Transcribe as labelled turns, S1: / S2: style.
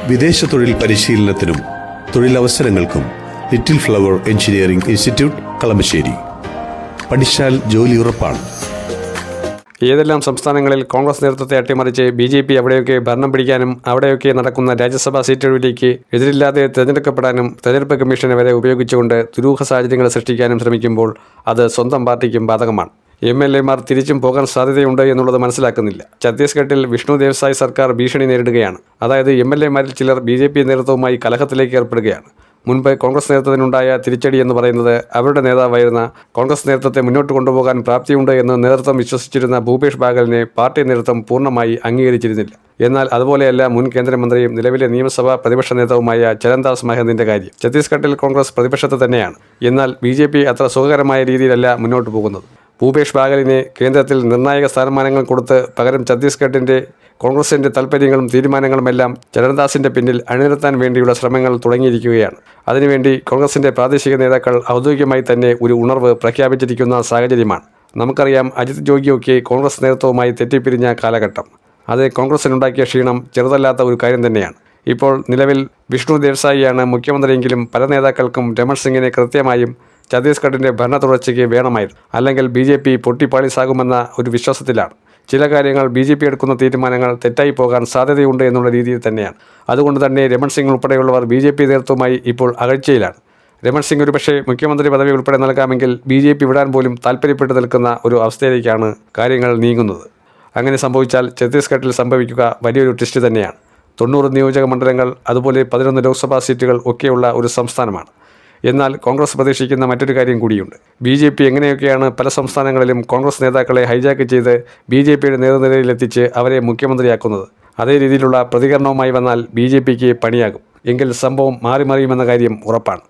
S1: വിദേശ തൊഴിൽ പരിശീലനത്തിനും തൊഴിലവസരങ്ങൾക്കും Little Flower Engineering Institute Kalamassery. പഠിച്ചാൽ ജോലി ഉറപ്പാണ്.
S2: ഏതെല്ലാം സംസ്ഥാനങ്ങളിൽ കോൺഗ്രസ് നേതൃത്വത്തെ അട്ടിമറിച്ച് BJP അവിടെയൊക്കെ ഭരണം പിടിക്കാനും അവിടെയൊക്കെ നടക്കുന്ന രാജ്യസഭാ സീറ്റുകളിലേക്ക് എതിരില്ലാതെ തിരഞ്ഞെടുക്കപ്പെടാനും തെരഞ്ഞെടുപ്പ് കമ്മീഷനെ വരെ ഉപയോഗിച്ചുകൊണ്ട് ദുരൂഹ സാഹചര്യങ്ങൾ സൃഷ്ടിക്കാനും ശ്രമിക്കുമ്പോൾ അത് സ്വന്തം പാർട്ടിക്കും ബാധകമാണ്. MLAമാർ തിരിച്ചും പോകാൻ സാധ്യതയുണ്ട് എന്നുള്ളത് മനസ്സിലാക്കുന്നില്ല. ഛത്തീസ്ഗഡിൽ വിഷ്ണു ദേവ്സായ് സർക്കാർ ഭീഷണി നേരിടുകയാണ്. അതായത് MLAമാരിൽ ചിലർ BJP നേതൃത്വവുമായി കലഹത്തിലേക്ക് ഏർപ്പെടുകയാണ്. മുൻപ് കോൺഗ്രസ് നേതൃത്വത്തിനുണ്ടായ തിരിച്ചടി എന്ന് പറയുന്നത് അവരുടെ നേതാവായിരുന്ന കോൺഗ്രസ് നേതൃത്വത്തെ മുന്നോട്ട് കൊണ്ടുപോകാൻ പ്രാപ്തിയുണ്ട് എന്ന് നേതൃത്വം വിശ്വസിച്ചിരുന്ന ഭൂപേഷ് ബാഗലിനെ പാർട്ടി നേതൃത്വം പൂർണ്ണമായി അംഗീകരിച്ചിരുന്നില്ല. എന്നാൽ അതുപോലെയല്ല മുൻ കേന്ദ്രമന്ത്രിയും നിലവിലെ നിയമസഭാ പ്രതിപക്ഷ നേതാവുമായ ചരൺദാസ് മഹന്തിന്റെ കാര്യം. ഛത്തീസ്ഗഡിൽ കോൺഗ്രസ് പ്രതിപക്ഷത്ത് തന്നെയാണ്. എന്നാൽ BJP അത്ര സുഖകരമായ രീതിയിലല്ല മുന്നോട്ട് പോകുന്നത്. ഭൂപേഷ് ബാഗലിനെ കേന്ദ്രത്തിൽ നിർണായക സ്ഥാനമാനങ്ങൾ കൊടുത്ത് പകരം ഛത്തീസ്ഗഡിൻ്റെ കോൺഗ്രസിൻ്റെ താൽപ്പര്യങ്ങളും തീരുമാനങ്ങളുമെല്ലാം ചരൺദാസിൻ്റെ പിന്നിൽ അണിനിരത്താൻ വേണ്ടിയുള്ള ശ്രമങ്ങൾ തുടങ്ങിയിരിക്കുകയാണ്. അതിനുവേണ്ടി കോൺഗ്രസിൻ്റെ പ്രാദേശിക നേതാക്കൾ ഔദ്യോഗികമായി തന്നെ ഒരു ഉണർവ് പ്രഖ്യാപിച്ചിരിക്കുന്ന സാഹചര്യമാണ്. നമുക്കറിയാം, അജിത് ജോഗിയൊക്കെ കോൺഗ്രസ് നേതൃത്വവുമായി തെറ്റിപ്പിരിഞ്ഞ കാലഘട്ടം. അത് കോൺഗ്രസിനുണ്ടാക്കിയ ക്ഷീണം ചെറുതല്ലാത്ത ഒരു കാര്യം തന്നെയാണ്. ഇപ്പോൾ നിലവിൽ വിഷ്ണു ദേവ്സായിയാണ് മുഖ്യമന്ത്രിയെങ്കിലും പല നേതാക്കൾക്കും രമൺ സിംഗിനെ കൃത്യമായും ഛത്തീസ്ഗഡിൻ്റെ ഭരണ തുടർച്ചയ്ക്ക് വേണമായിരുന്നു. അല്ലെങ്കിൽ BJP പൊട്ടിപ്പാളിസാകുമെന്ന ഒരു വിശ്വാസത്തിലാണ്. ചില കാര്യങ്ങൾ BJP എടുക്കുന്ന തീരുമാനങ്ങൾ തെറ്റായി പോകാൻ സാധ്യതയുണ്ട് എന്നുള്ള രീതിയിൽ തന്നെയാണ്. അതുകൊണ്ട് തന്നെ രമൺ സിംഗ് ഉൾപ്പെടെയുള്ളവർ BJP നേതൃത്വവുമായി ഇപ്പോൾ അകൽച്ചയിലാണ്. രമൺ സിംഗ് ഒരുപക്ഷെ മുഖ്യമന്ത്രി പദവി ഉൾപ്പെടെ നൽകാമെങ്കിൽ BJP വിടാൻ പോലും താല്പര്യപ്പെട്ടു നിൽക്കുന്ന ഒരു അവസ്ഥയിലേക്കാണ് കാര്യങ്ങൾ നീങ്ങുന്നത്. അങ്ങനെ സംഭവിച്ചാൽ ഛത്തീസ്ഗഡിൽ സംഭവിക്കുക വലിയൊരു ട്വിസ്റ്റ് തന്നെയാണ്. 90 നിയോജക മണ്ഡലങ്ങൾ അതുപോലെ 11 ലോക്സഭാ സീറ്റുകൾ ഒക്കെയുള്ള ഒരു സംസ്ഥാനമാണ്. എന്നാൽ കോൺഗ്രസ് പ്രതീക്ഷിക്കുന്ന മറ്റൊരു കാര്യം കൂടിയുണ്ട്. BJP എങ്ങനെയൊക്കെയാണ് പല സംസ്ഥാനങ്ങളിലും കോൺഗ്രസ് നേതാക്കളെ ഹൈജാക്ക് ചെയ്ത് BJPയുടെ നേതൃനിരയിലെത്തിച്ച് അവരെ മുഖ്യമന്ത്രിയാക്കുന്നത്. അതേ രീതിയിലുള്ള പ്രതികരണവുമായി വന്നാൽ BJPക്ക് പണിയാകും. എങ്കിൽ സംഭവം മാറിമറിയുമെന്ന കാര്യം ഉറപ്പാണ്.